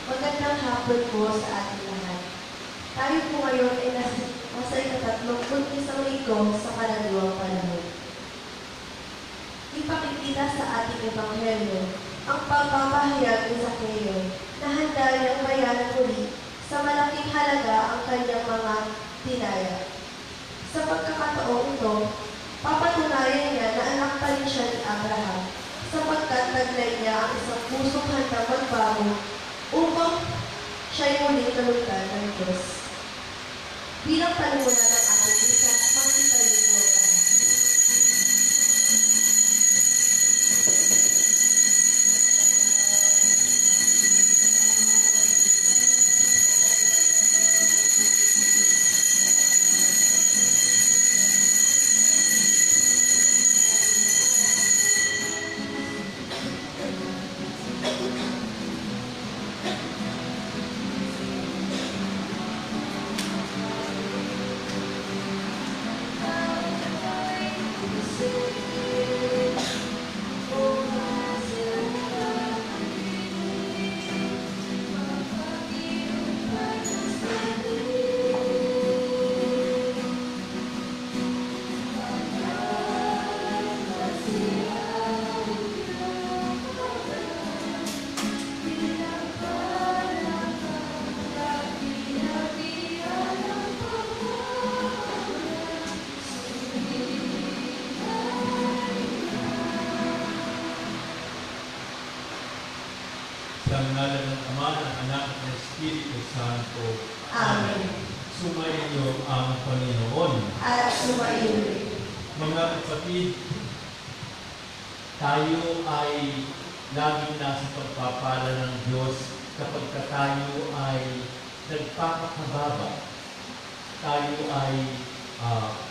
Magandang hapon po sa ating lahat. Tayo po ngayon ay nasa ika-31 linggo sa karaniwang panahon. Ipakikita sa ating ebanghelyo ang pagpapahayag ni Zaccheo na handa niyang bayaran muli sa malaking halaga ang kanyang mga tinaya. Sa pagkakataong ito, papatunayan niya na anak pa rin siya ni Abraham sapagkat taglay niya ang isang pusong handang magbago upang siya'y muling kalugdan ng Diyos. Bilang panumunan ng ating isa, magkitayo po tayo. Sa ngalan ng Ama, ng Anak, at ng Espiritu Santo. Amen. Sumainyo ang Panginoon. At sumainyo. Mga kapatid, tayo ay laging nasa pagpapala ng Diyos kapag tayo ay nagpapakababa. Tayo ay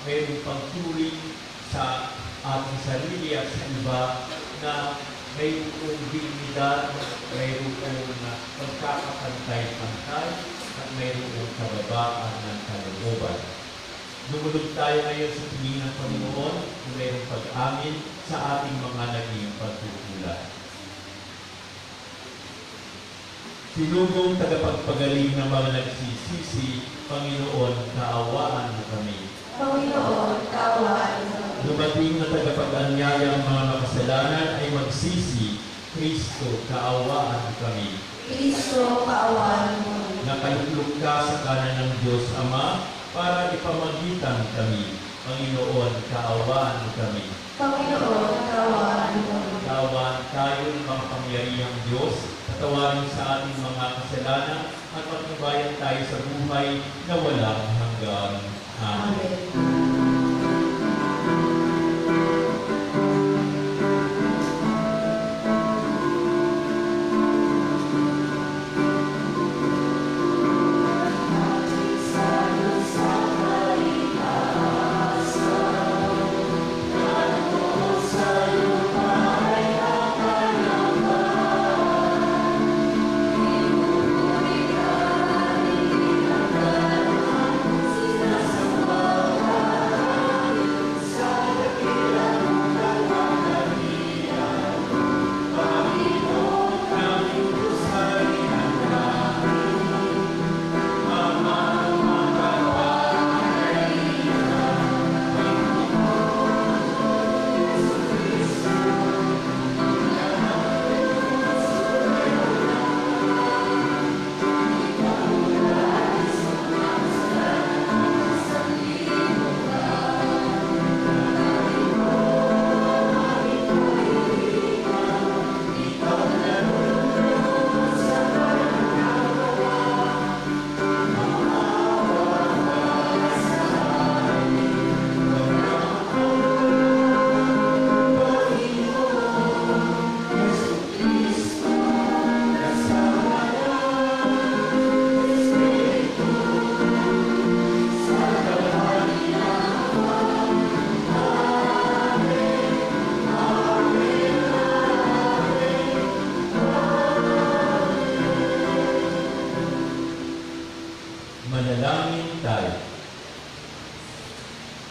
mayroong pagturing sa ating sarili at sa iba na mayroong dignidad, mayroong pagkakapantay-pantay, at mayroong kababaan ng kalooban. Dumulog tayo ngayon sa tingin ng Panginoon na mayroong pag-amin sa ating mga naging pagkukulat. Sinugong tagapagpagaling ng mga nagsisisi, Panginoon, kaawaan mo kami. Panginoon, kaawaan mo kami. Dumating na tagapag-anyayang mga makasalanan ay magsisi, Kristo, kaawaan mo kami. Kristo, kaawaan mo kami. Nakaluklok ka sa kanan ng Diyos Ama para ipamagitan kami. Panginoon, kaawaan mo kami. Panginoon, kaawaan mo kami. Kaawaan tayo ng makapangyarihang Diyos, patawarin sa ating mga kasalanan at magbabayan tayo sa buhay na walang hanggan. Amen. Manalangin tayo.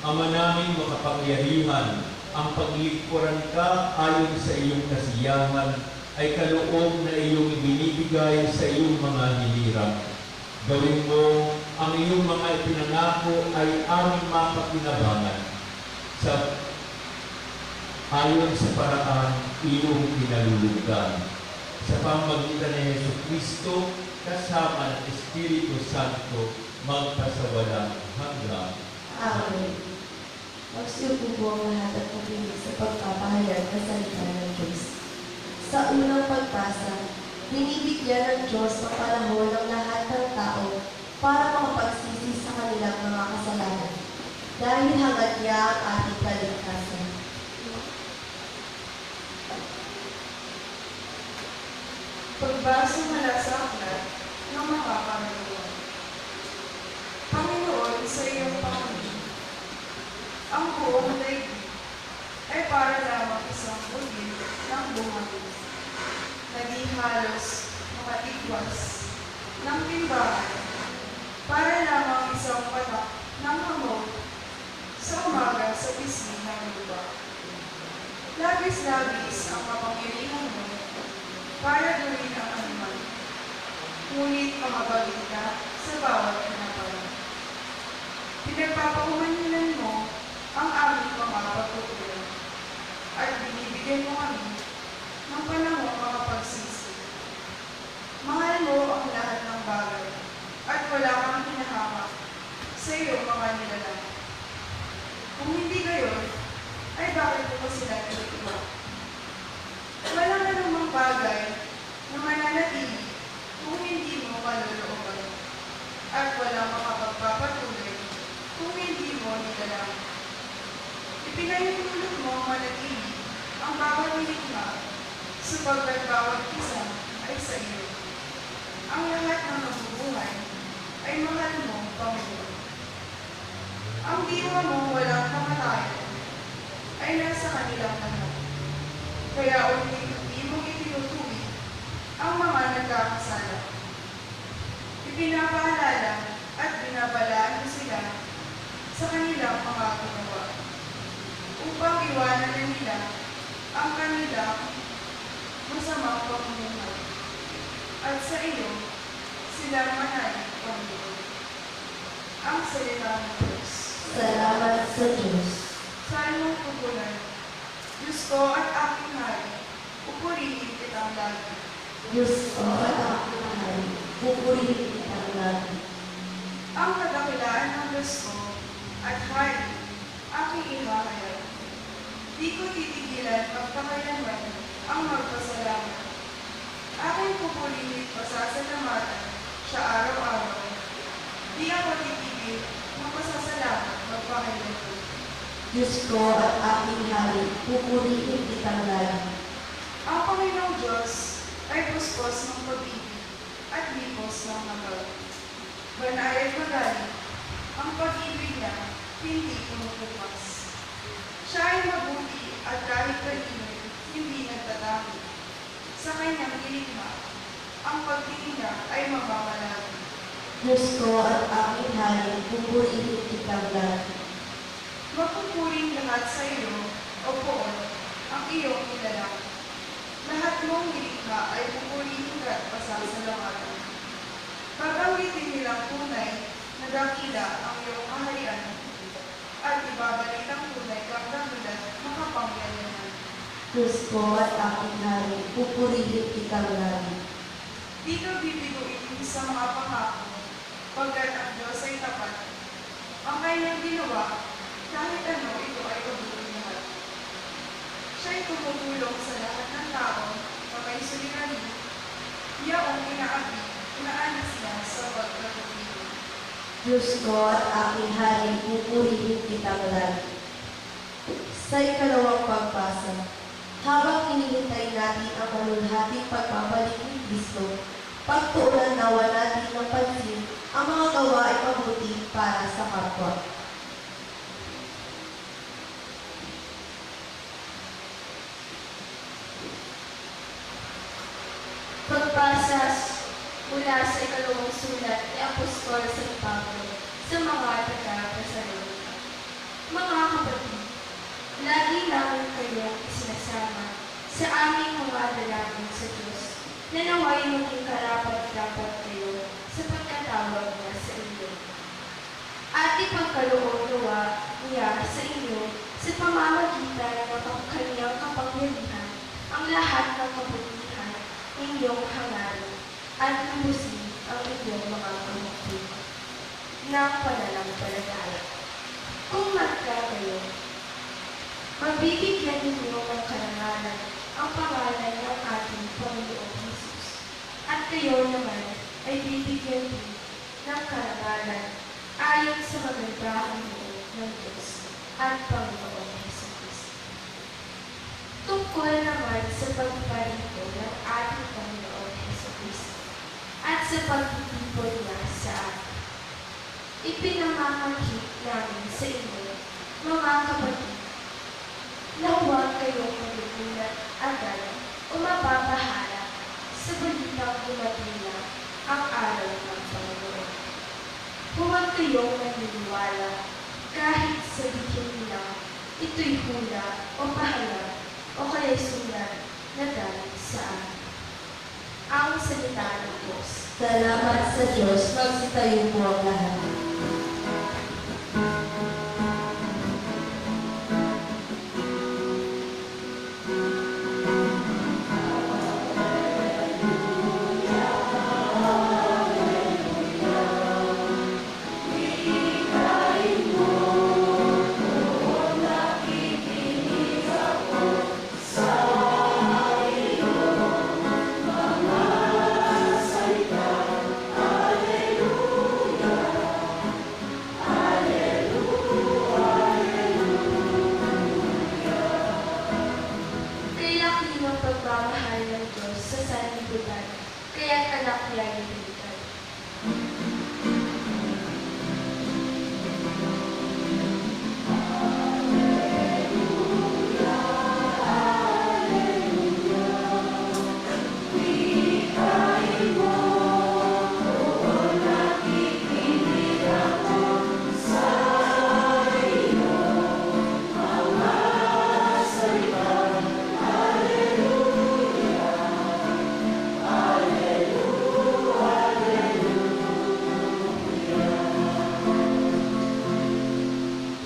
Ama namin makapangyarihan, ang paglingkuran ka ayon sa iyong kasiyahan ay kaloob na iyong ibinibigay sa iyong mga hilirang. Gawin mo ang iyong mga ipinangako ay aming mapakinabangan sa ayon sa paraan iyong pinalulugdan. Sa pamamagitan ni Jesucristo, kasama ng Espiritu Santo, magpasawalang hanggang. Amen. Magsiupo po ang lahat at makinig sa pagpapahayag ng salita ng Diyos. Sa unang pagbasa, binibigyan ng Diyos ang panahon ng lahat ng tao para makapagsisi sa kanilang mga kasalanan dahil hangad niya ang ating kaligtasan. Pagbasa mula sa aklat ng mga Panginoon. Panginoon, sa iyong Panginoon, ang buong daigdig ay para lamang isang ulil ng bumagin na di halos makatigwas ng timbangan, para lamang isang patak ng hamog sa umaga sa pisngi ng lupa. Labis-labis ang kapangyarihan mo para gawin ang anuman, ngunit mamabagin ka sa bawat pinapala. Pinagpapaumanhinan mo ang aming mga pagkukulang at binibigyan mo kami ng panahon makapagsisi. Mahal mo ang lahat ng bagay at wala kang hinahamak sa iyong mga nilalang. Kung hindi gayon, ay bakit mo sila nilituwa? Walang anumang bagay na mananatili kung hindi mo kalulooban at walang makapagpapatuloy kung hindi mo nilalang. Ipinahintulot mo manatili ang bawat nilikha sapagkat bawat isa ay sa iyo. Ang lahat ng nabubuhay ay mahal mo, Panginoon. Ang diwa mo walang kamatayan ay nasa kanilang lahat. Kaya unti-unti mong itinutuwid ang mga nagkakasala. Ipinapaalala at binabalaan mo sila sa kanilang mga ginawa upang iwanan na nila ang kanilang masamang pamumuhay. At sa iyo, sila manalig, Panginoon. Ang salita ng Diyos. Salamat sa Diyos. Salmong tugunan. Diyos ko at aking hari, pupurihin kitang lagi. Diyos ko at aking mahal, pupurihin kitang lagi. Ang kadakilaan ng Diyos ko at hari, aking ihahayag. Di ko titigilan magpakailanman ang magpasalamat. Aking pupurihin pasasalamatan siya araw-araw. Di ako titigil magpasasalamat magpakailanman. Diyos ko at aking hari, pupurihin kitang lagi. Ang Panginoong Diyos ay puspos ng pag-ibig at lipos ng magal. Banay at magaling, ang pag-ibig niya hindi pumupupas. Siya ay mabuti at kahit kanino hindi nagtatanggi. Sa kanyang nilikha, ang pagtingin niya ay mamamalagi. Diyos ko at aking hari, pupurihin kitang lagi. Mapupuring lahat sa iyo, o poon, ang iyong nilalang. Lahat mong nilikha ay pupurihin ka at pasasalamatan. Pagawin nilang tunay na dakila ang iyong kaharian at ibabalik ang tunay kang dahilan makapangyarihan. Diyos ko at aking hari, pupurihin kitang lagi. Di ka bibiguin sa mga pangako, pagkat ang Diyos ay tapat. Ang kanyang ginawa, kahit ano, ito ay kabuti lahat. Siya'y tumutulong sa lahat ng tao na may suliranin. Yaong inaanas niya sa pagkakapili. Diyos ko at aking hari, pupurihin kitang lagi. Sa ikalawang pagbasa, habang hinihintay natin ang malulhating pagbabalik ni Kristo, pagtuunan nawa natin ng pansin ang mga gawain mabuti para sa kapwa. Pagbasa mula mula sa ikalawang sulat ni Apostol San Pablo sa mga taga-Tesalonica. Mga kapatid, lagi namin kayong isinasama sa aming mga dalangin sa Diyos na naway maging karapat-dapat kayo sa pagkatawag niya sa inyo. At ipagkaloob nawa niya sa inyo sa pamamagitan ng kanyang kapangyarihan ang lahat ng kabutihan inyong hangarin at lubusin ang inyong mga pamukul ng pananampalataya. Kung magkakayo, mabibigyan ninyo ng karangalan ang pangalan ng ating Panginoong Jesus. At kayo naman ay bibigyan din ng karangalan ayon sa magandang loob ng Diyos at Panginoong Jesucristo. Tungkol naman sa pagparito ng ating Panginoong Jesucristo at sa pagtitipon niya sa atin, ipinamamahit namin sa inyo, mga kapatid, na huwag kayong magugulat agad o mapapahala sa balitang dumating na ang araw ng Panginoon. Huwag kayong naniniwala kahit sabihin nila ito'y hula o pahala o kaya sulat na galing sa amin. Ang salita ng Diyos. Salamat sa Diyos, magsitayo po ang lahat. Pagmamahal ng Diyos sa sanlibutan, kaya't anak niya ibigay.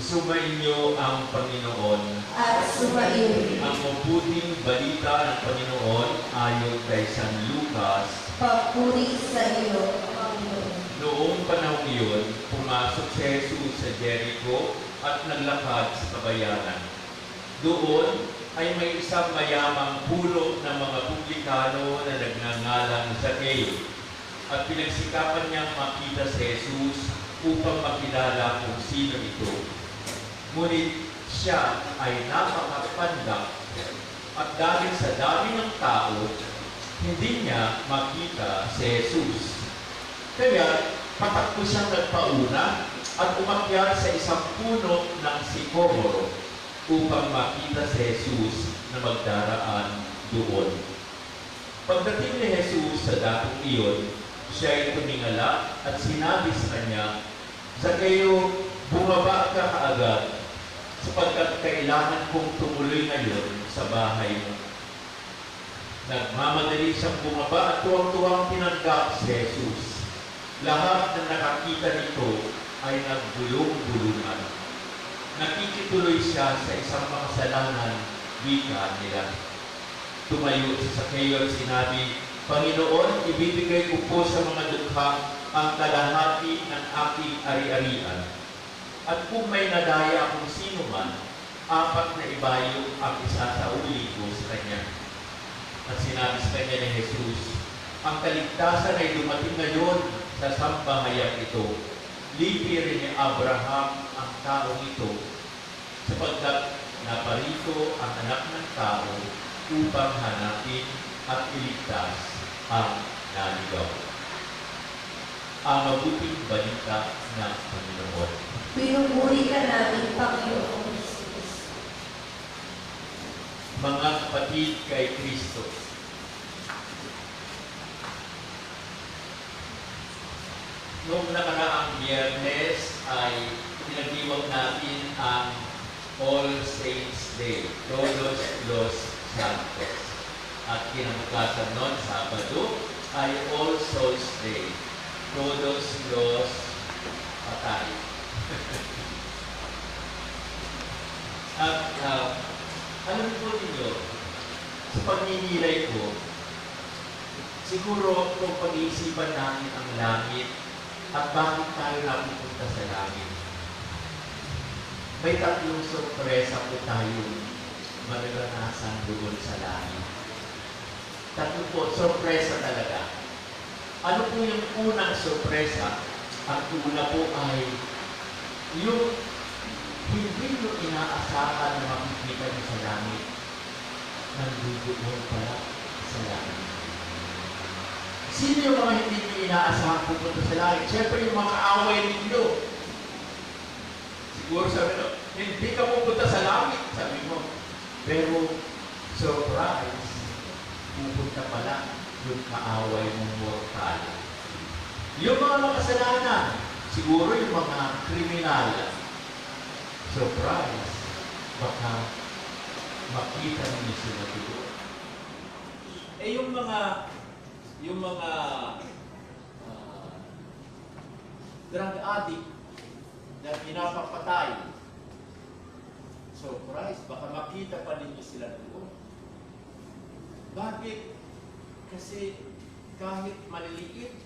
Sumainyo ang Panginoon. At sumayin, Ang mabuting balita ng Panginoon ayon kay San Lucas. papuri sa iyo, Panginoon. Noong panahon iyon, pumasok si Jesus sa Jericho at naglakad sa kabayanan. Doon ay may isang mayamang pulo ng mga publikano na nagngangalang Zacchaeus, at pinagsikapan niyang makita si Jesus upang makilala kung sino ito. Ngunit siya ay napakapandak at dahil sa dami ng tao, hindi niya makita si Jesus. Kaya patakbo siyang nagpauna at umakyat sa isang puno ng sikomoro upang makita si Jesus na magdaraan doon. Pagdating ni Jesus sa dakong iyon, siya ay tumingala at sinabi sa kanya, Zacchaeus, bumaba ka kaagad, sapagkat kailangan kong tumuloy ngayon sa bahay mo. Nagmamadali siyang bumaba at tuwang-tuwang tinanggap si Jesus. Lahat ng nakakita nito ay nagbulong-bulungan. Nakikituloy siya sa isang makasalanan, wika nila. Tumayo si Zacchaeus at sinabi, Panginoon, ibibigay ko po sa mga dukha ang kalahati ng aking ari-arian. At kung may nadaya akong sino man, 4 na ibayo ang isasauli ko sa kanya. At sinabi sa kanya ni Jesus, ang kaligtasan ay dumating ngayon sa sambahayan ito. Lipi rin ni Abraham ang taong ito, sapagkat naparito ang anak ng tao upang hanapin at iligtas ang naligaw. Ang mabuting balita ng Panginoon. Pinupuri ka namin, Panginoong Jesus. Mga kapatid kay Kristo, Noong nakaraang Biyernes ay pinagdiwag natin ang All Saints Day, Todos los Santos. At kinabukasan noon, Sabado, ay All Souls Day, Todos los Patay. At alam po ninyo, sa pagninilay ko, siguro kung pag-iisipan namin ang langit at bakit tayo napupunta sa langit, may tatlong sorpresa po tayong mararanasan doon sa langit. Tatlo po, sorpresa talaga. Ano po yung unang sorpresa? Ang una po ay yung hindi nyo inaasahan na makikita nyo sa langit, nandito mo pala sa langit. Sino yung mga hindi nyo inaasahan pupunta sa langit? Siyempre yung mga away ninyo. Siguro sabi nyo, hindi ka pupunta sa langit, sabi mo. Pero, surprise, pupunta pala yung kaaway mong mortal. Yung mga makasalanan, siguro yung mga kriminal, surprise, baka makita ninyo sila dito. Eh yung mga drug addict na pinapapatay, surprise, baka makita pa ninyo sila doon. Bakit? Kasi kahit maliliit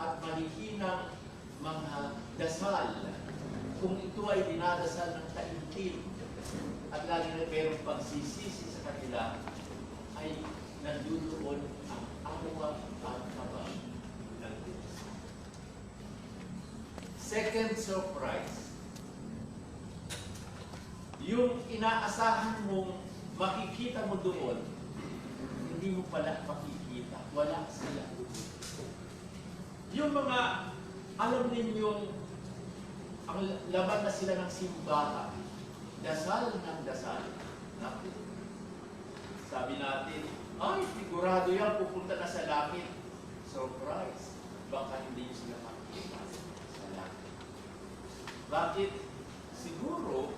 at malihinang mga dasal, kung ito ay dinadasal ng taimtim at lagi na mayroong pagsisisi sa kanila, ay nandudoon ang awa at kabang ng Diyos. Second surprise, yung inaasahan mong makikita mo doon, hindi mo pala makikita. Wala sila. Yung mga, alam ninyong, ang laban na sila ng simbahan, dasal ng dasal. Naku. Sabi natin, ay, sigurado yan, pupunta na sa langit. Surprise. Baka hindi sila makikita sa langit. Bakit? Siguro,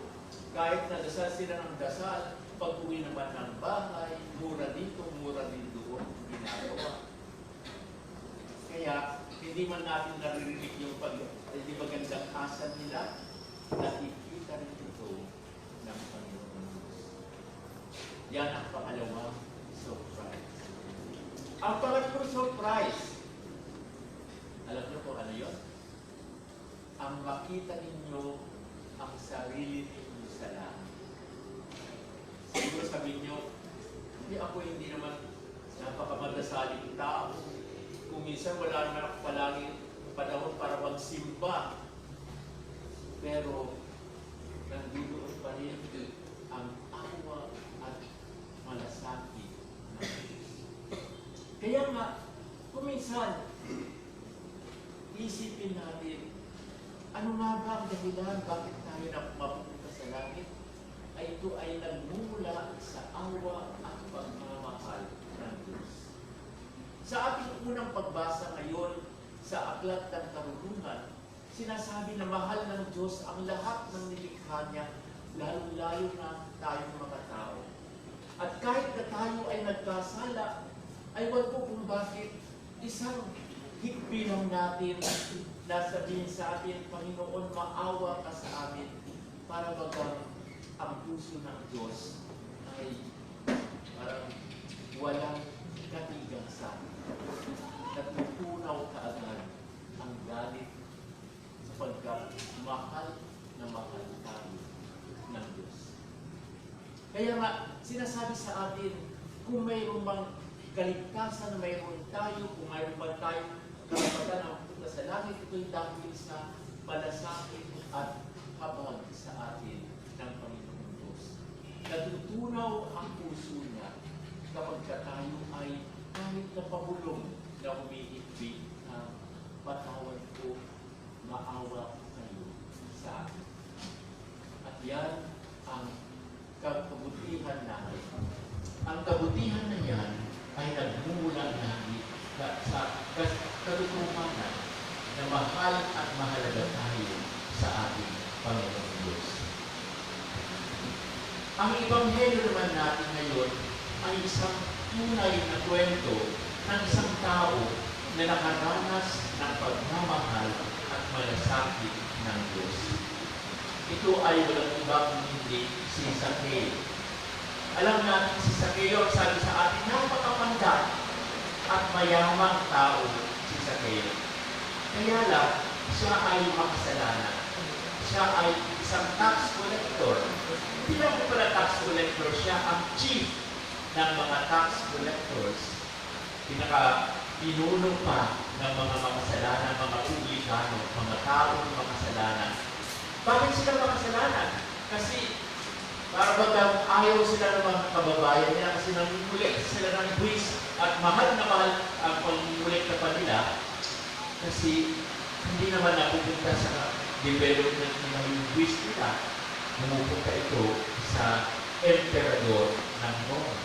kahit nadasal sila ng dasal, pag-uwi naman ng bahay, mura dito, mura din doon, ginagawa. Kaya, hindi man natin naririnig yung hindi magandang asan nila, nakikita rin ito ng Panginoon Diyos. Yan ang pangalawang surprise. Ang pangatlong surprise, alam niyo kung ano yun? Ang makita ninyo ang sarili ninyo sa langit. Siguro sabihin nyo, hindi naman napakamadasalik tao. Kung minsan wala naman ako palagi panahon para magsimba. Pero, nandidoon pa rin ang awa at malasakit ng Diyos. Kaya nga, kung minsan, isipin natin, ano nga ba ang dahilan bakit tayo na mapupunta sa langit? Ay ito ay nagmumula sa awa at pagmamahal ng Diyos. Sa ating unang pagbasa ngayon sa Aklat ng Karunungan, sinasabi na mahal ng Diyos ang lahat ng nilikha niya, lalo-lalo na tayong mga tao. At kahit na tayo ay nagkasala, ay wag po kung bakit isang higbi lang natin na sabihin sa atin, Panginoon, maawa ka sa amin para bagang ang puso ng Diyos ay parang walang katigang sa amin. Natutunaw kaagad ang galit sapagkat mahal na mahal tayo ng Diyos. Kaya nga, sinasabi sa atin, kung mayroon bang kaligtasan na mayroon tayo, kung mayroon ba tayo karapatan na punta sa langit, ito'y dahil sa malasakit at habag sa atin ng Panginoon Diyos. Natutunaw ang puso niya kapag tayo ay kahit na pabulong na humihigbi na patawad ko, maawa kayo sa akin. At yan ang kabutihan natin. Ang kabutihan na yan ay nagmumula natin sa katotohanan na mahal at mahalaga tayo sa ating Panginoong Diyos. Ang Ebanghelyo naman natin ngayon ay isang tunay na kwento ng isang tao na nakaranas ng pagmamahal at malasakit ng Diyos. Ito ay walang ibang hindi si Zacchaeus. Alam natin si Zacchaeus, sabi sa atin, napakapanda at mayamang tao si Zacchaeus. Kaya lang, siya ay makasalanan. Siya ay isang tax collector. Hindi lang po pala tax collector, siya ang chief ng mga tax collectors. Pinuno pa ng mga makasalanan, mga publikano, mga taong makasalanan. Bakit sila makasalanan? Kasi para bagang ayaw sila ng mga kababayan nila kasi nangungulit sila ng buwis at mahal na mahal ang pangungulit na kanila kasi hindi naman napupunta sa development ng yung buwis nila. Pumupunta ito sa emperador ng Rome.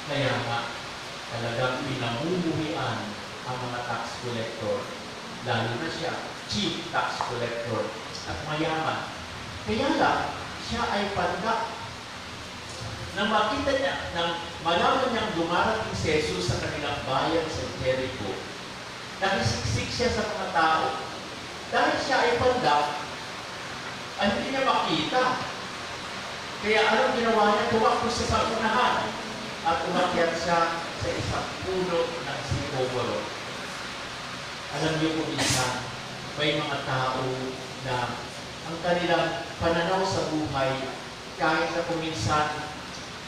Kaya nga, talagang pinamumuhian ang mga tax collector, lalo na siya, chief tax collector at mayaman. Kaya lang, siya ay panda. Nang makita niya, nang malaman niyang dumarating si Jesus sa kanilang bayan sa Jericho, nakisiksik siya sa mga tao. Dahil siya ay panda, ay hindi niya makita. Kaya anong ginawa niya? Tumakbo siya sa unahan at umakyat siya sa isang puno ng sikoboro. Alam niyo kung minsan, may mga tao na ang kanilang pananaw sa buhay, kahit na kung minsan,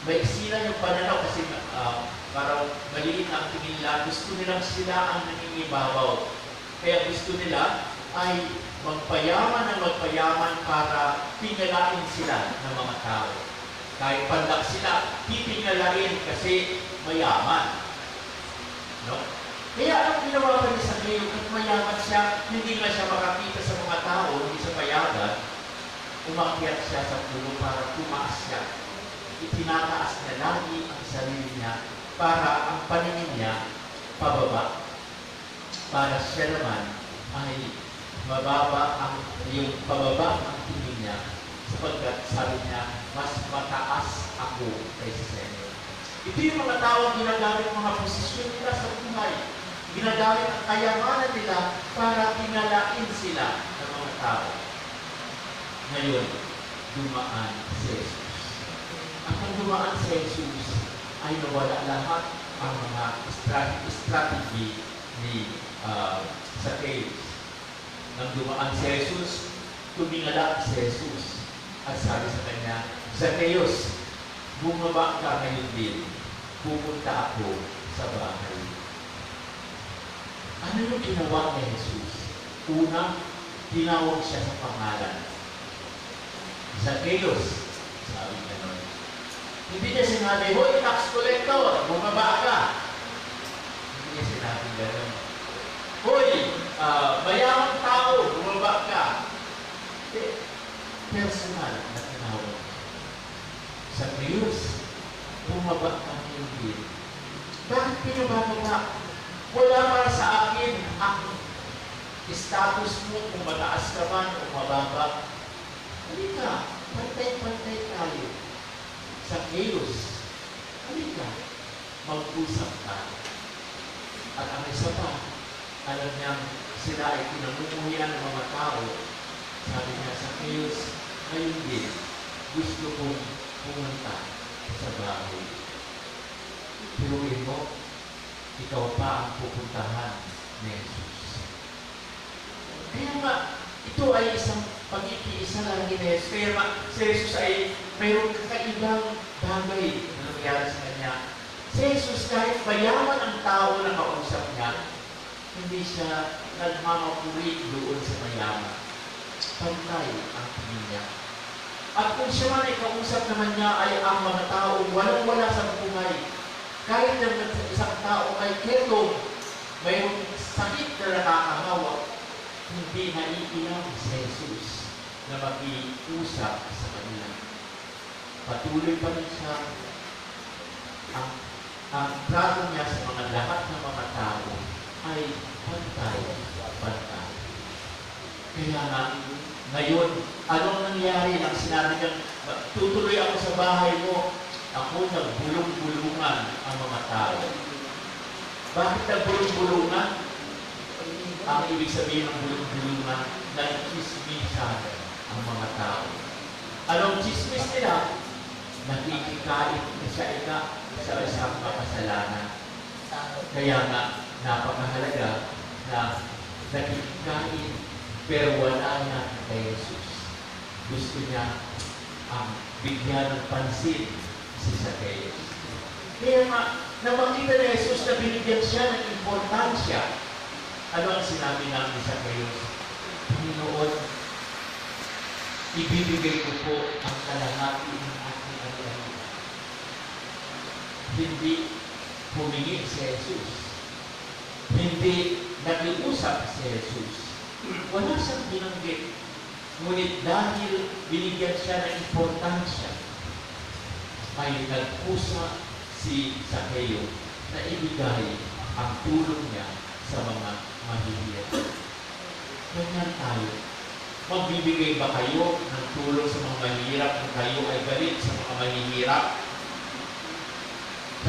maiksi lang yung pananaw kasi parang maliit ang tingin nila, gusto nilang sila ang nangingibabaw. Kaya gusto nila ay magpayaman ng magpayaman para tingalain sila ng mga tao. Kahit pandak sila, titingalain kasi mayaman. No? Kaya ang ginawa pa ni Zacchaeus, at mayaman siya, hindi na siya makakita sa mga tao, hindi sa payagan, umakyat siya sa puno para tumaas siya. Itinataas niya lagi ang sarili niya para ang paningin niya pababa. Para siya naman ay mababa yung pababa ang tingin niya sapagkat sabi niya, mas mataas ako kaysa sa inyo. Ito yung mga tao ginagamit mga posisyon nila sa buhay. Ginagamit ang kayamanan nila para tingalain sila ng mga tao. Ngayon, dumaan si Jesus. At ang dumaan si Jesus ay nawala lahat ang mga strategy ni Zacchaeus. Nang dumaan si Jesus, tumingala si Jesus at sabi sa kanya, Zacchaeus, bumaba ka ngayon din. Pupunta ako sa bahay. Ano yung ginawa ni Jesus? Unang, tinawag siya sa pangalan. Zacchaeus, sabi niya nun. Hindi niya sinabi, hoy, tax collector, bumaba ka. Hindi niya sinabi gano'n. Hoy, mayamang tao, bumaba ka. Personal na tinawag. Zacchaeus, bumaba ka ngayon din. Bakit pinababa? Wala para sa akin ang status mo kung mataas ka man o mababa. Halika, pantay-pantay tayo. Zacchaeus, halika, mag-usap ka. At ang isa pa, alam niyang sila ay pinamumuhian ng mga tao. Sabi niya, Zacchaeus, ngayon din, gusto kong pumunta sa bahay. Piruin mo, ikaw pa ang pupuntahan ni Jesus. Kaya nga, ito ay isang pag-ikiisa lang ni Jesus. Kaya nga, si Jesus ay mayroong kakaibang bagay na nangyari sa kanya. Si Jesus, kahit mayaman ang tao na kausap niya, hindi siya nagmamapuri doon sa mayaman. Pantay ang tingin niya. At kung siya man ay kausap naman niya ay ang mga tao walang-wala sa buhay, kahit ng isang tao ay ketong, mayroong sakit na nakakahawa, hindi naiilang si Jesus na mag-iusap sa kanila. Patuloy pa rin siya ang trato niya sa mga lahat ng mga tao ay pantay. Kaya nga, ngayon, anong nangyari nang sinabi niyang, tutuloy ako sa bahay mo, ako nagbulong-bulungan ang mga tao. Bakit nagbulong-bulungan? Ang ibig sabihin ng bulong-bulungan, nagchismisan ang mga tao. Anong chismis nila? Nakikikain isa-isa sa isang makasalanan. Kaya nga, napakahalaga na nakikikain pero wala na kay Jesus. Gusto niya ang bigyan ng pansin si Zacchaeus. Kaya nga, namakita ni Jesus na binigyan siya ng importansya. Ano ang sinabi namin ni Zacchaeus? Panginoon, ibibigay ko po ang kalahati ng aking ari-arian. Hindi humingi si Jesus. Hindi nakiusap si Jesus. Wala siyang binanggit. Ngunit dahil binigyan siya ng importansya, ay nagpusa si Zacchaeus na ibigay ang tulong niya sa mga mahihirap. Ganyan tayo. Magbibigay ba kayo ng tulong sa mga mahihirap kung kayo ay galit sa mga mahihirap?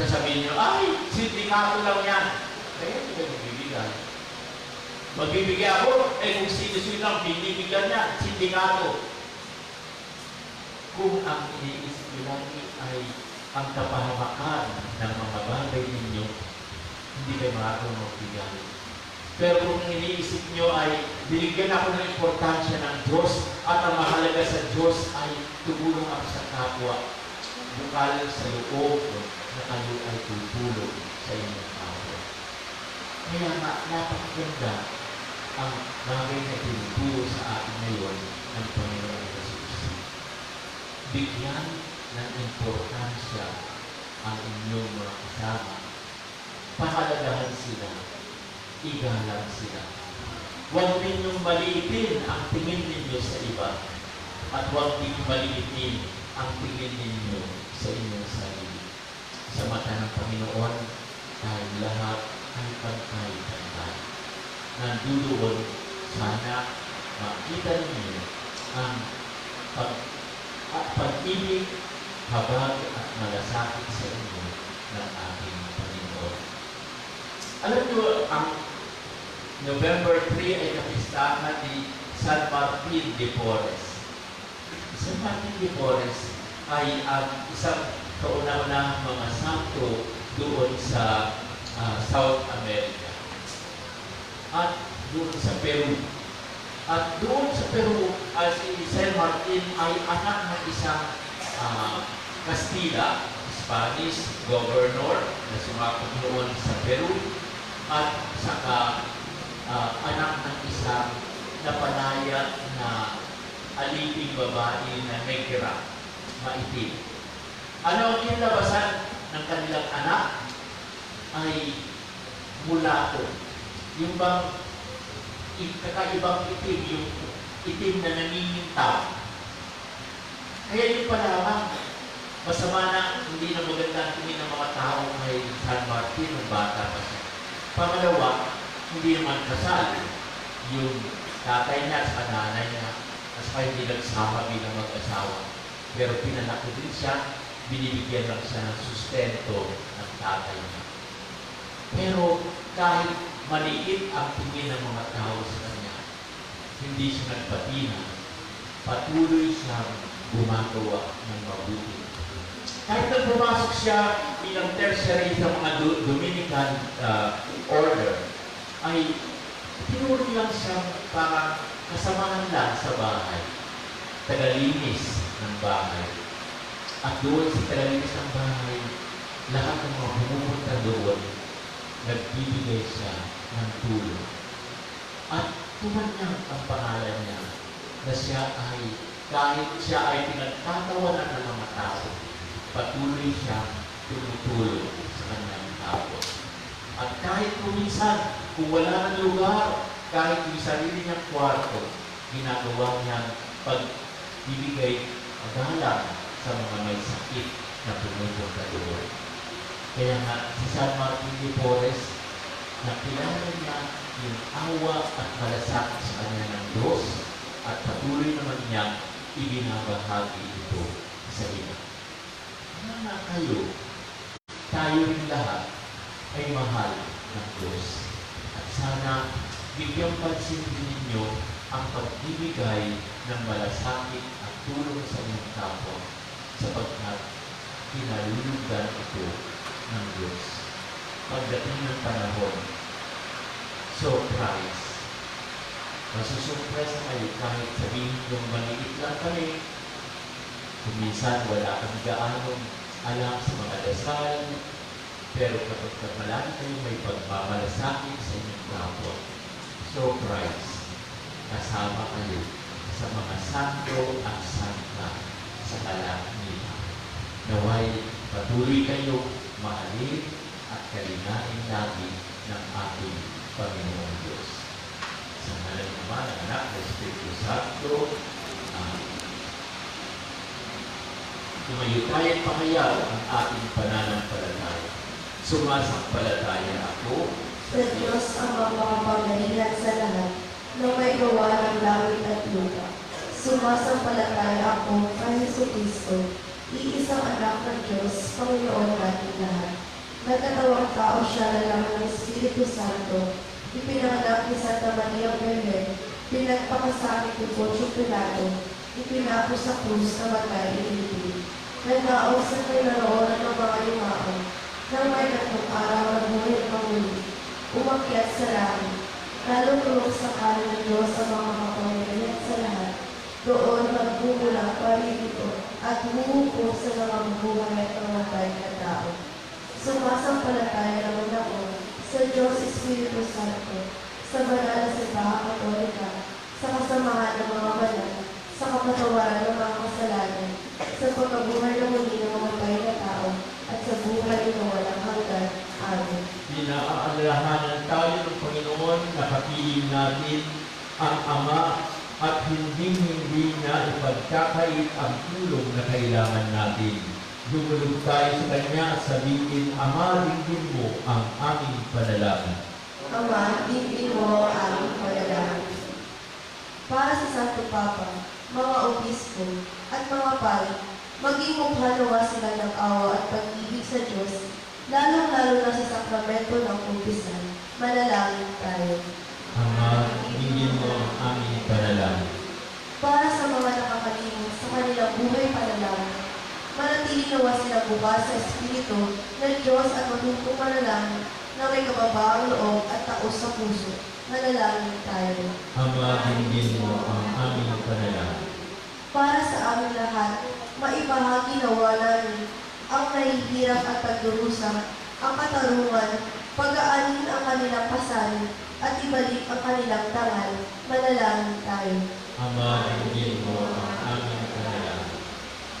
Sasabihin niyo, ay, sindikato lang yan. Kaya hindi kayo magbibigay. Magbibigay ako, kung sino-sino lang binibigyan niya, sindikato. Kung ang iniisip niyo lagi ay ang kapahamakan ng mga bagay ninyo, hindi kayo makakong magbigay. Pero kung iniisip nyo ay binigyan ako ng importansya ng Diyos at ang mahalaga sa Diyos ay tumulong ako sa kapwa, bukal sa loob na kayo ay tutulong sa inyong kapwa. Kaya nga, napakaganda ang bagay na tinuturo sa atin ngayon ng Panginoon Jesus. Bigyan ng importansya ang inyong mga kasama. Pahalagahan sila. Igalang sila. Huwag ninyong maliitin ang tingin ninyo sa iba at huwag ninyong maliitin ang tingin ninyo sa inyong sarili. Sa mata ng Panginoon, tayo lahat ay pantay-pantay. Nandudoon, sana makita ninyo ang pag-ibig, habag at malasakit sa inyo ng ating Panginoon. Alam niyo, ang November 3 ay kapistahan ni San Martin de Porres. San Martin de Porres ay ang isang kauna-unahang mga santo doon sa South America. At doon sa Peru. At doon sa Peru, si San Martin ay anak ng isang Kastila, Spanish governor na sumakot noon sa Peru at saka anak ng isang napalaya na aliping babae na negra, maitim. Ano ang kinlabasan ng kanilang anak? Ay mulato. Yung bang kakaibang itim, yung itim na nangingintaw. Kaya yung pa lamang, masama na, hindi na maganda ang tingin ng mga tao kay San Martin, ng bata pa siya. Pangalawa, hindi naman kasal. Yung tatay niya at nanay niya, at saka hindi nagsama bilang mag-asawa. Pero pinalaki din siya, binibigyan lang siya ng sustento ng tatay niya. Pero kahit maliit ang tingin ng mga tao sa kanya, hindi siya nagpatina, patuloy siyang gumagawa ng mabuti. Kahit nang pumasok siya bilang tertiary sa mga Dominican order, ay tinuro lang siyang parang kasamahan lang sa bahay, tagalinis ng bahay. At doon sa tagalinis ng bahay, lahat ng mga pumupunta doon, nagbibigay siya ng tulong. At tumanyag ang pangalan niya na siya ay, kahit siya ay pinagtatawanan ng mga tao, patuloy siya tumutulong sa kanyang tao. At kahit kuminsan, kung wala ng lugar, kahit yung sarili niyang kwarto, ginagawa niyang pagbibigay agalang sa mga may sakit na pumupunta doon. Kaya nga, si San Martin de Porres, nakilala niya yung awa at malasakit sa kanya ng Diyos at patuloy naman niya ibinabahagi ito sa iba. Mga kayo, tayo rin lahat ay mahal ng Diyos. At sana bigyang pansin din ninyo ang pagbibigay ng malasakit at tulong sa inyong kapwa sapagkat pinalulugan ito ng Diyos. Pagdating ng panahon, surprise. Masusurpresa kayo kahit sabihin yung maliit lang kami. Kung minsan wala kang gaanong alam sa mga dasal, pero kapag malaki kayo may pagmamalasakit sa inyong kapwa, surprise, kasama kayo sa mga santo at santa sa kalangitan. Naway patuloy kayo mahalin at kalinain lagi ng ating Panginoong Diyos. Sa ngalan naman ng Anak ng Espiritu Santo, Amen. Tumayo tayo pahayag ang ating pananampalataya. Sumasampalataya ako Sa Diyos ang mapakapangyarihan sa lahat na may gawa ng langit at lupa. Sumasampalataya ako kay Jesucristo, iisang anak ng Diyos, Panginoon natin lahat. Nagkatawang tao siya na lang ng Espiritu Santo, ipinanganak ni Santa Maria Virgen, pinagpakasakit ni Poncio Pilato, ipinako sa krus na matay inilibig. Nagdaog sa kinaroonan ng mga yumao, nang may tatlong araw na buhay ang muli, umakyat sa langit, nalulunok sa kanan ng Diyos ang mga makapangyarihan sa lahat. Doon magbumulang paririto at humuhupo sa mga mabuhay at mamatay na tao. Sumasampalataya naman ako sa Diyos Espiritu Santo, sa banal na simbahan katolika, sa kasamahan ng mga banal, sa kapatawaran ng mga kasalanan, sa pagkabuhay na muli ng mga patay na tao, at sa buhay na walang hanggan. Amen. Pinaalalahanan tayo ng Panginoon na kapiling natin ang Ama at hindi na ipagkakait ang tulong na kailangan natin. Lumulog tayo sa Kanya at sabihin, Ama, dinggin mo ang aming panalangin. Ama, dinggin mo ang aming panalangin. Para sa Santo Papa, mga obispo, at mga pari, maging mukha nawa sila ng awa at pag-ibig sa Diyos, lalong-lalo na sa sakramento ng kumpisan. Manalangin tayo. Ama, dinggin mo ang aming panalangin. Para sa mga nakakalimot sa kanilang buhay panalangin, manatili nawa sila bukas sa Espiritu ng Diyos at matutong manalangin na may kababaang loob at taos sa puso. Manalangin tayo. Ama, dinggin mo ang aming panalangin. Para sa aming lahat, maibahagi nawa namin ang nahihirap at pagdurusa, ang katarungan, pag-aanin ang kanilang pasanin, at ibalik ang kanilang dangal. Manalangin tayo. Ama, dinggin mo ang aming panalangin.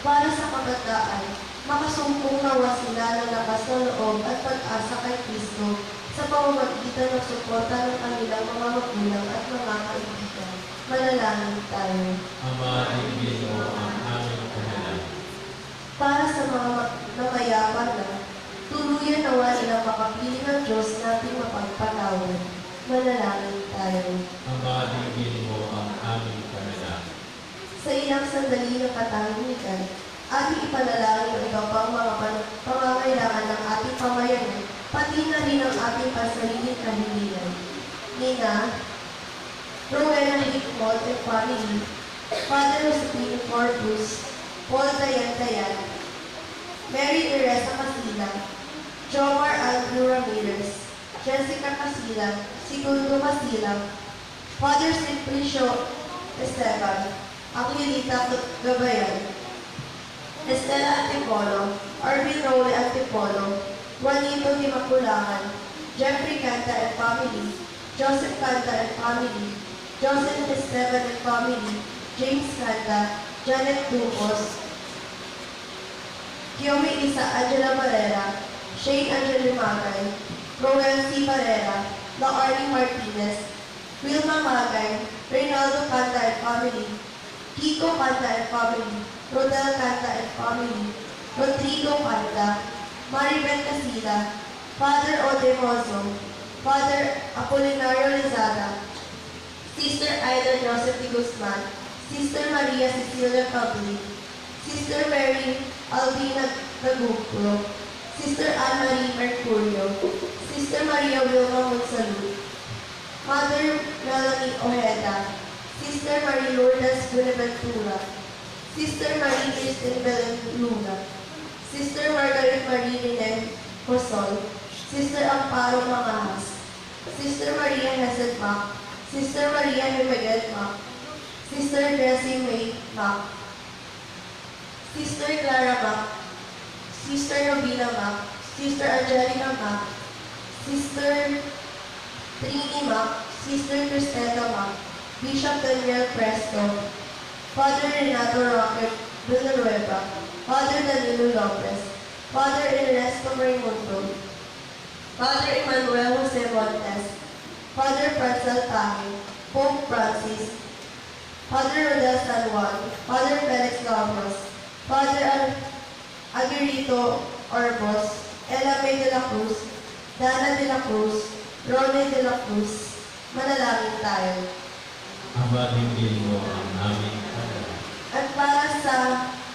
Para sa kabataan, makasumpong nawa sila ng lakas ng loob at pag-asa kay Kristo sa pamamagitan ng suporta ng kanilang mga magulang at mga kaibigan. Manalangin tayo. Ama, dinggin mo ang aming panalangin. Para sa mga namayapan na, tuluyan nawa nilang makapiling ng Diyos nating mapagpatawad. Manalangin tayo. Ama, dinggin mo ang aming panalangin. Sa ilang sandali ng katahimikan, ating ipanalangin ang iba pang mga pangangailangan ng ating pamayanan, pati na rin ang ating pasariling kahilingan. Nina, Rowena Hickmont and family, Father Josepino Corpus, Paul Dayan, Mary Teresa Casila, Jomar Andrew Ramirez, Jessica Casila, Segundo Casila, Father Simplicio Esteban, Aquilita Gabayan, Estela Antipolo, Arvin Role Antipolo, Juanito Timaculangan, Jeffrey Canta and family, Joseph Canta and family, Joseph Esteban and family, James Canta, Janet Ducos, Kiyomi Isa Angela Barrera, Shane Angelo Magay, Roel C. Barrera, Laarni Martinez, Wilma Magay, Reynaldo Canta and family, Kiko Canta and family, Rodel Canta and family, Rodrigo Canta, Maribel Casila, Father Odemoso, Father Apolinario Lizada, Sister Ida Maria Joseph de Guzman, Sister Maria Cecilia Pabli, Sister Mary Albina Naguclo, Sister Anne-Marie Mercurio, Sister Maria Wilma Monsalud, Mother Melanie Ojeda, Sister Marie Lourdes Buenaventura, Sister Marie Christine Belen Luna, Sister Margaret Marie Rinen Cosol, Sister Amparo Mangahas, Sister Maria Hesed Mac, Sister Maria Jimenez Mac, Sister Jessie May Mac, Sister Clara Mac, Sister Robina Mac, Sister Angelica Mac, Sister Trini Mac, Sister Cristeta Mac, Bishop Daniel Presto, Father Renato Roque Villanueva, Father Danilo Lopez, Father Ernesto Raimundo, Father Emmanuel Jose Montes, Father Francel Tahe, Pope Francis, Father Rodel San Juan, Father Felix Lavros, Father Aguirito Orbos, Ella May de la Cruz, Dana de la Cruz, Ronnie de la Cruz, manalangin tayo. Ama, dinggin mo ang aming panalangin. At para sa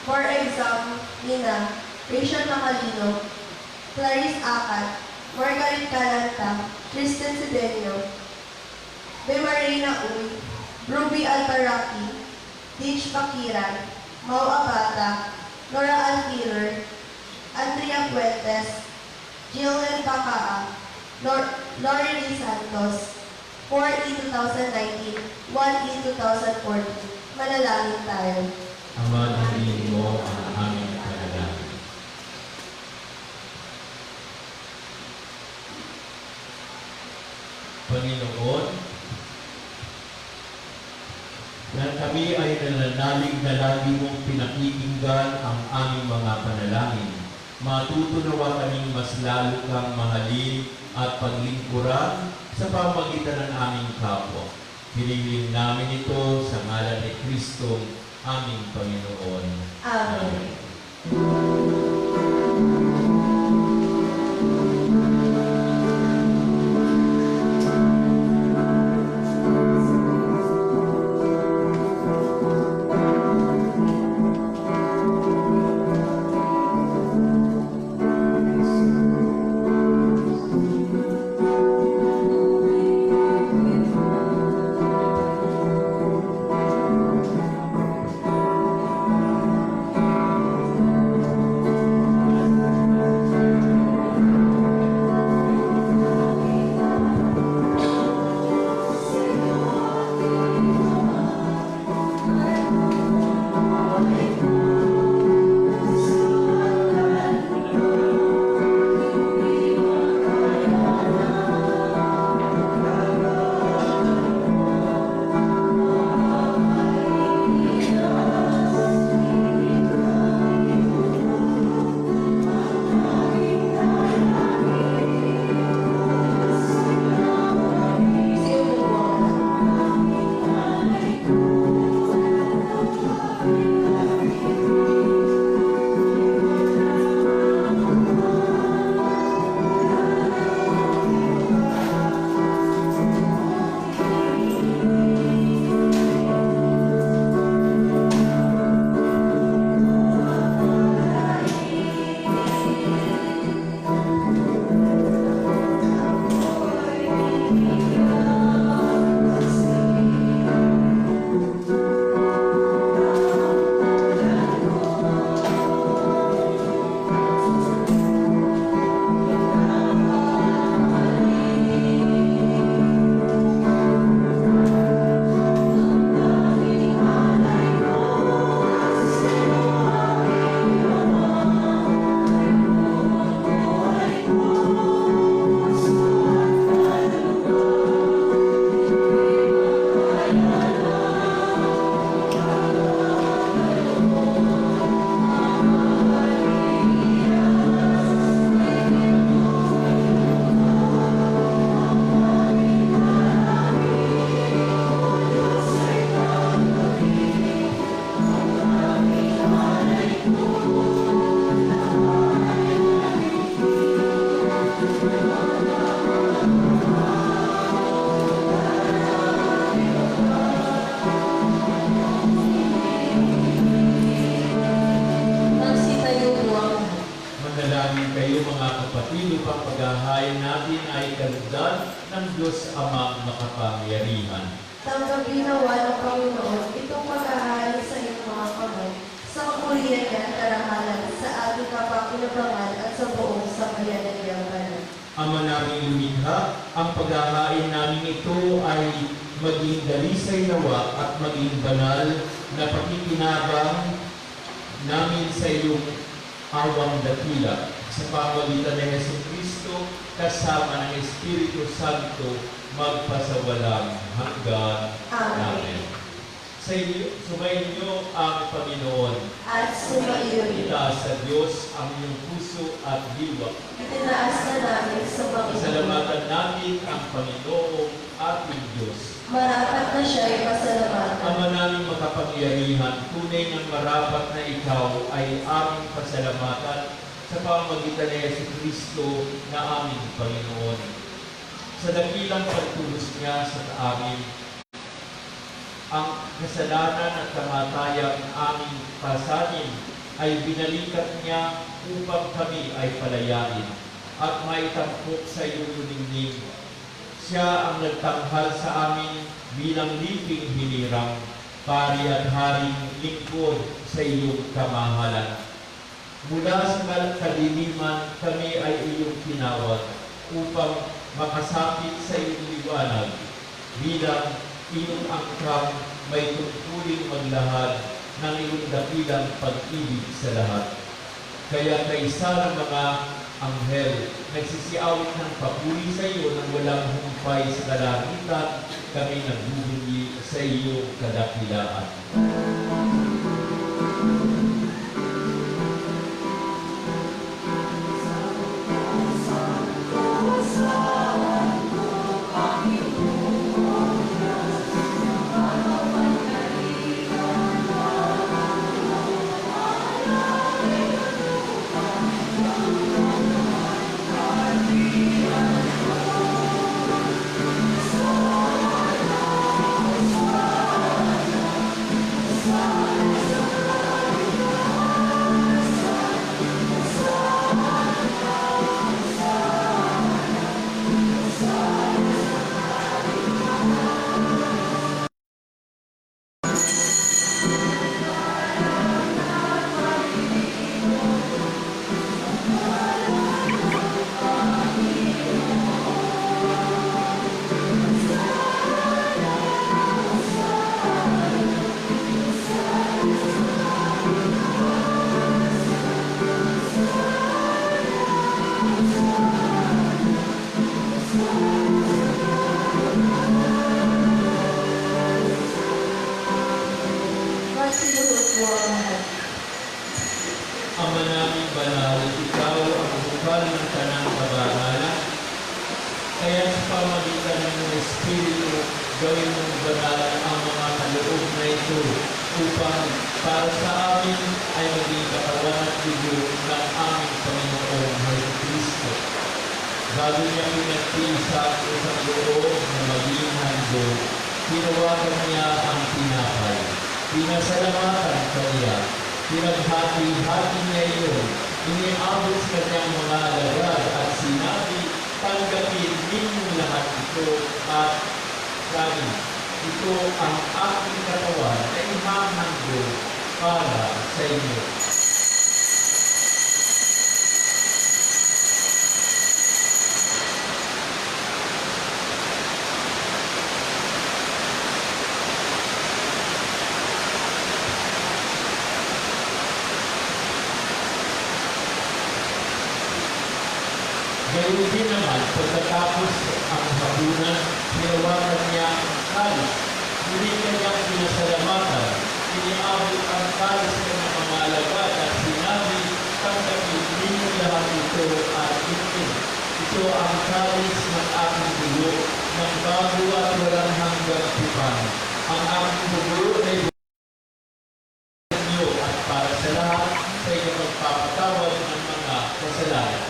for exam nina Rachel Macalino, Clarice Acat, Margaret Calanta, Kristen Sidenio, Bemarina Uy, Ruby Albaraki, Ditch Pakiran, Mau Abata, Nora Alfiler, Andrea Fuentes, Jillian Bacaa, Laurie D. Santos, 4E 2019, 1E 2014. Manalangin tayo. Ama, dinggin mo ang aming panalangin. Panginoon, na kami ay nananalig na lagi mong pinakikinggan ang aming mga panalangin. Matutunawa kaming mas lalo kang mahalin at paglingkuran sa pamagitan ng aming kapwa. Hinihiling namin ito sa ngalan ni Kristo, aming Panginoon. Amen. Diyos amang makapangyarihan. Tanggapin nawa ng Panginoon itong paghahain sa iyong mga kamay, sa kapurihan niya at karangalan, sa ating kapakinabangan at sa buong sambayanan niyang banal. Ama naming lumikha, ang paghahain namin ito ay maging dalisay nawa at maging banal na pakikinabang namin sa iyong awang dakila sa pamagitan ng Jesucristo kasama ng Espiritu Santo magpasawalang hanggan. Amen. Sumainyo ang Panginoon. At sumaiyo rin. Itaas sa Diyos ang iyong puso at diwa. Itinaas na namin sa Panginoon. Pasalamatan natin ang Panginoong ating Diyos. Marapat na siya'y pasalamatan. Ama naming makapangyarihan, tunay ng marapat na ikaw ay aming pasalamatan sa pamagitan ni Jesucristo na aming Panginoon. Sa dakilang pagtulos niya sa amin, ang kasalanan at kamatayang aming pasanin ay binalikat niya upang kami ay palayain at maitampok sa iyong luningning. Siya ang nagtanghal sa amin bilang liping hinirang, pari at haring lingkod sa iyong kamahalan. Mula sa kaliliman kami ay iyong tinawag upang makasapit sa iyong liwanag bilang iyong angkang may tungkuling maglahad ng iyong dakilang pag-ibig sa lahat. Kaya kaisa ng mga anghel, nagsisiawit ng papuri sa iyo nang walang humpay sa kalangitan, kami nagbubunyi sa iyong kadakilaan. Masiluhod mo ang lahat. Ama naming banal, ikaw ang bukal ng tanang kabanalan. Kaya sa pamagitan ng iyong Espiritu, gawin mong banal ang mga kaloob na ito upang para sa amin ay maging katawan at dugo ng aming Panginoong Jesucristo. Bago niya pinagpisa sa isang loob na maging handog, tinawagan niya ang tinapay. Pinasalamatan kanya, pinaghati-hati niya iyon, iniabot sa kanyang mga alagad at sinabi, tanggapin ninyong lahat ito at sabi, ito ang aking katawan na ihahandog para sa inyo. Gayun din naman, pagkatapos ang hapunan, tinawagan niya ang kalis. Muli kanyang pinasalamatan, iniabot ang kalis ng mga alagad at sinabi, tanggapin ninyo lahat ito at itin. Ito ang kalis ng aking dugo, ng bago at walang hanggang tipan. Ang aking dugo ay inyo at para sa lahat sa inyong magpapatawad ng mga kasalanan.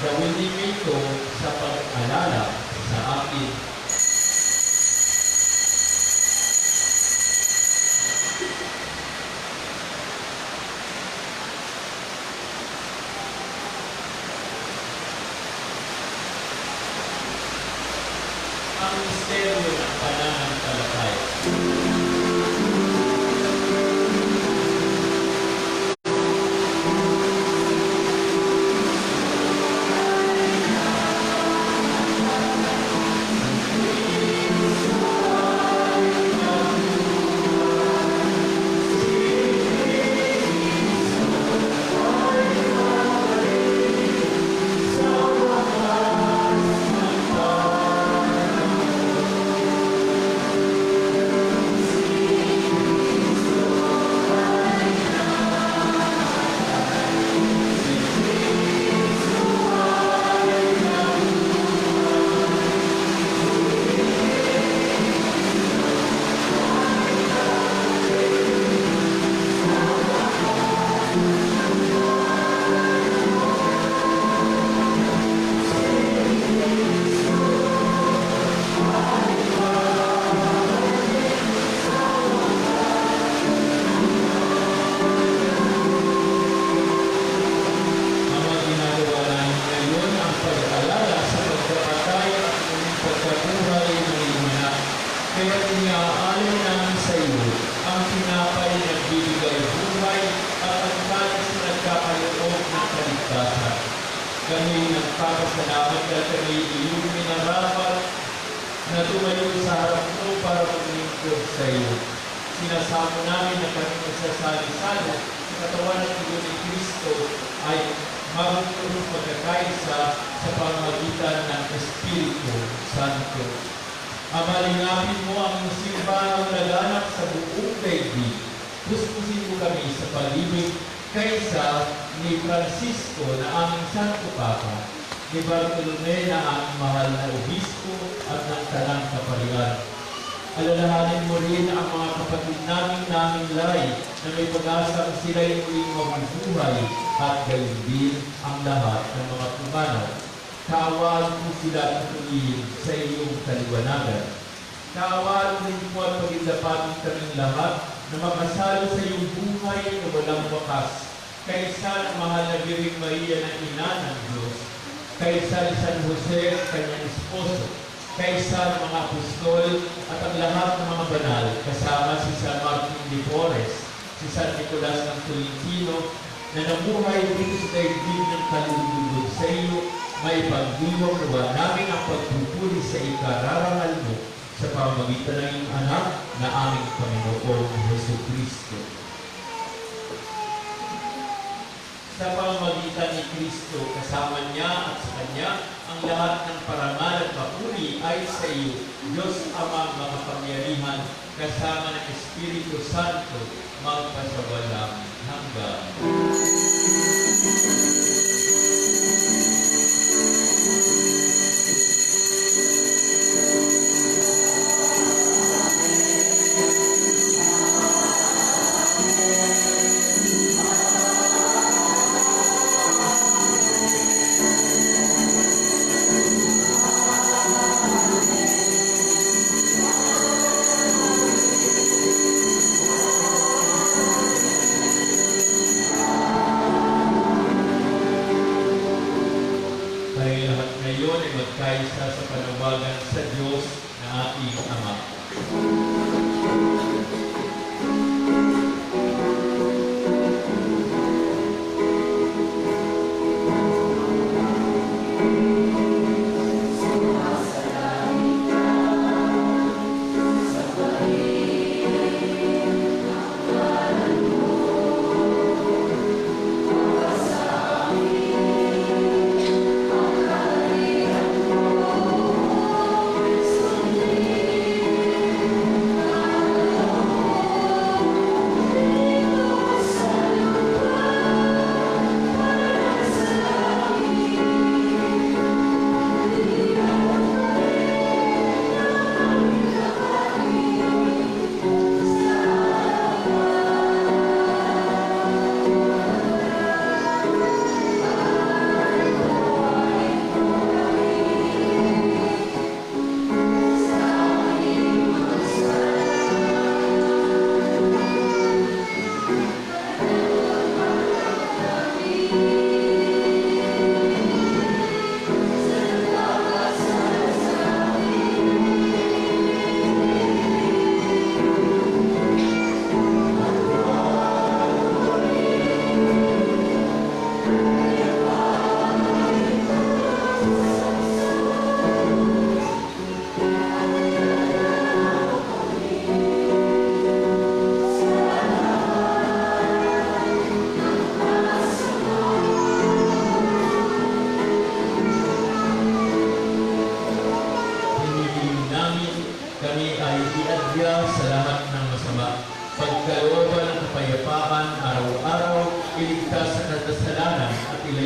Gawin ninyo ito sa pag-alala sa akin. Ang mga ginagawa namin ngayon ang pag-alala sa pagkakatay at muling pagkabuhay ng iyong anak. Kaya iniaalay namin sa iyo ang tinapay na nagbibigay buhay at ang kanis na nagkakaloob ng kaligtasan. Kami nagpapasalamat dahil kami iyong minarapat na tumayo sa harap mo para maglingkod sa iyo. Sinasamo namin na kami masasali-salo sa katawan ng Tulo ni Kristo ay magtulong magkakaisa sa pamamagitan ng Espiritu Santo. Amalingapin mo ang simbahan laganap sa buong daigdig. Puspusin mo kami sa pag-ibig kaysa ni Francisco na aming Santo Papa, ni Bartolome na aming mahal na Obispo at ng Tanang Kaparian. Alalahanin mo rin ang mga kapatid naming lay na may pag-asang sila'y muling mabubuhay at gayon din ang lahat ng mga pumanaw. Kaawaan mo sila at tuloyin sa iyong kaliwanagan. Kaawaan rin mo at pagindapatin kaming lahat na makasalo sa iyong buhay na walang wakas. Kaysa ng mahal na Biring Maria na ina ng Diyos, kaysa ni San Jose at kanyang esposo, kaysa ng mga apostol at ang lahat ng mga banal, kasama si San Martin de Porres, si San Nicolas ng Tolentino, na namuhay dito sa daigdig ng kalulugod sa iyo, may pagdiwang nawa namin ang pagpupuli sa ikararangal mo sa pamamagitan ng iyong anak na aming Panginoong Jesucristo. Sa pamamagitan ni Kristo, kasama niya at sa Kanya, ang lahat ng parangal at papuri ay sa iyo, Diyos Amang makapangyarihan, kasama ng Espiritu Santo, magpasawalang hanggan.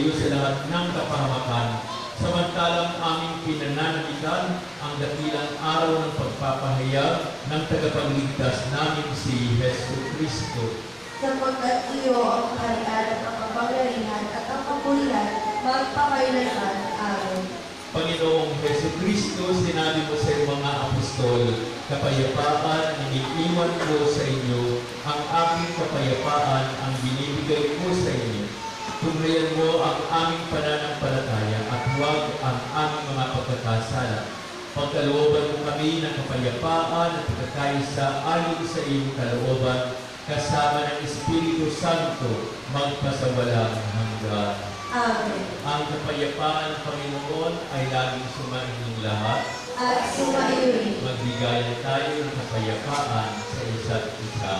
iyo sa lahat ng kapahamakan, samantalang aming pinananalitan ang dakilang araw ng pagpapahayag ng tagapagligtas namin si Hesus Kristo. Sapagkat iyo ang kaharian at ang kapangyarihan at ang kapurihan magpakailanman. Amen. Panginoong Hesus Kristo, sinabi mo sa iyong mga apostol, kapayapaan iniiwan ko sa inyo, ang aking kapayapaan ang binibigay ko sa inyo. Tunghayan mo ang aming pananampalataya at huwag ang aming mga pagkakasala. Pagkalooban mo kami ng kapayapaan at pagkakaisa ayon sa iyong kalooban, kasama ng Espiritu Santo, magpasawalang hanggan. Amen. Ang kapayapaan ng Panginoon ay laging sumainyong lahat. At sumaiyo'y Magbigayan tayo ng kapayapaan sa isa't isa.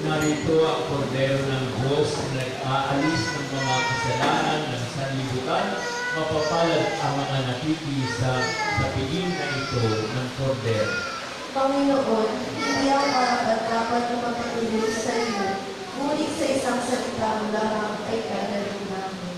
Narito ang kordero ng Diyos na nag-aalis ng mga kasalanan ng sanlibutan. Mapapalad ang mga nakikisa sa piling na ito ng kordero. Panginoon, hindi ang dapat na magpatuloy sa iyo, ngunit sa isang salita mo lamang ay kadaling namin.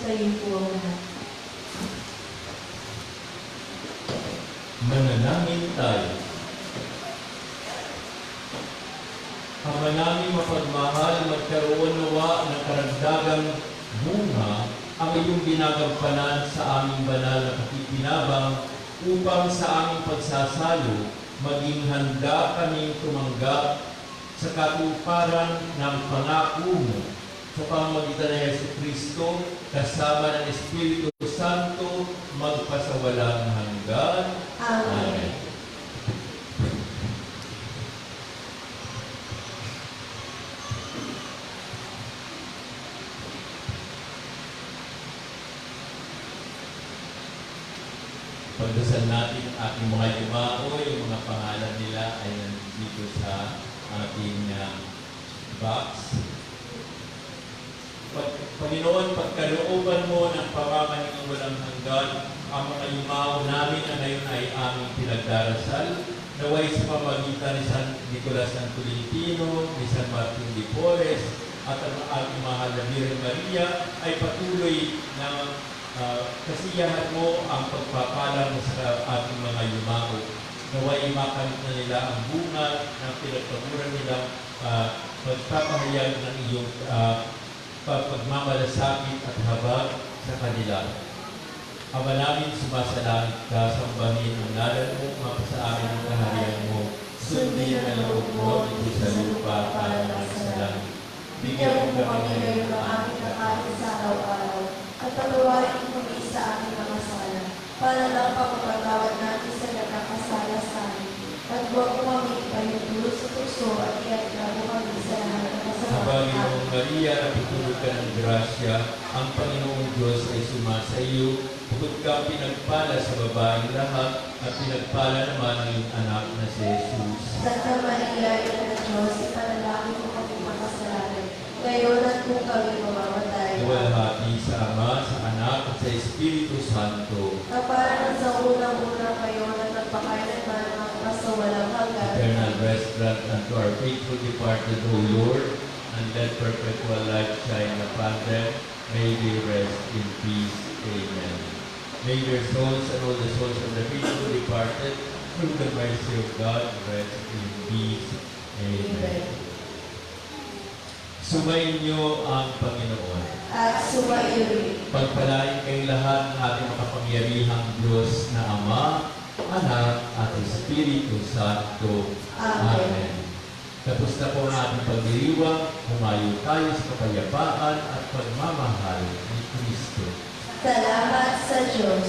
kayo po ang lahat. Manalangin tayo. Ama namin mapagmahal, magkaroon nawa ng karagdagang bunga ang iyong ginagampanan sa aming banal na pakikinabang upang sa aming pagsasalo maging handa kaming tumanggap sa katuparan ng pangako mo sa pamamagitan ng Yesu Kristo kasama ng Espiritu Santo magpasawalang hanggan. Amen. Pagdasal natin ating mga yumao, yung mga pangalan nila ay nandito sa ating box. Panginoon, pagkalooban mo ng pamamagitan walang hanggan, ang mga yumao namin na ngayon ay aming pinagdarasal, naway sa pamamagitan ni San Nicolas ng Tolentino, ni San Martin de Porres, at ang ating mahal na Virgen Maria ay patuloy na kasiyahan mo ang pagpapala mo sa ating mga yumao. Naway makamit na nila ang bunga ng pinagpaguran nilang pagpapahayag ng iyong pagmamalasakit at habag sa kanila. Ama namin, sumasalangit ka, sambahin ang ngalan mo, mapasa amin ang kaharian mo. Sundin ang loob mo, ito sa lupa, para sa langit. Bigyan mo kami ngayon ng aming nakain sa araw-araw, at patawarin mo kami sa aming mga sala, para lang pagpapatawad natin sa nagkakasala sa amin. At huwag mo kami ipahintulot sa tukso at iatlago kami sa lahat ng Sa kasalanan. Panginoong Maria, napitulog ka ng grasya, ang Panginoong Diyos ay sumasa iyo, bukod kang pinagpala sa babaeng lahat, at pinagpala naman ang iyong anak na si Jesus. Santa Maria, Ina ng Diyos, ipanalangin mo kami makasalanan, ngayon at kung kami mamamatay. Luwalhati sa Ama, sa Anak, at sa Espiritu Santo. Na parang sa unang-unang kayo na nagpakailanman ang kasawalang hanggan. Eternal rest grant unto our faithful departed, O Lord, and let perpetual light shine upon them. May they rest in peace. Amen. May their souls and all the souls of the faithful departed, through the mercy of God, rest in peace. Amen. Sumayin niyo ang Panginoon. At sumayo rin. Pagpalain kayong lahat ng ating makapangyarihang Diyos na Ama, Anak, at Espiritu Santo. Amen. Tapos na po ang ating pagdiriwang, humayo tayo sa kapayapaan at pagmamahal ni Kristo. Salamat sa Diyos.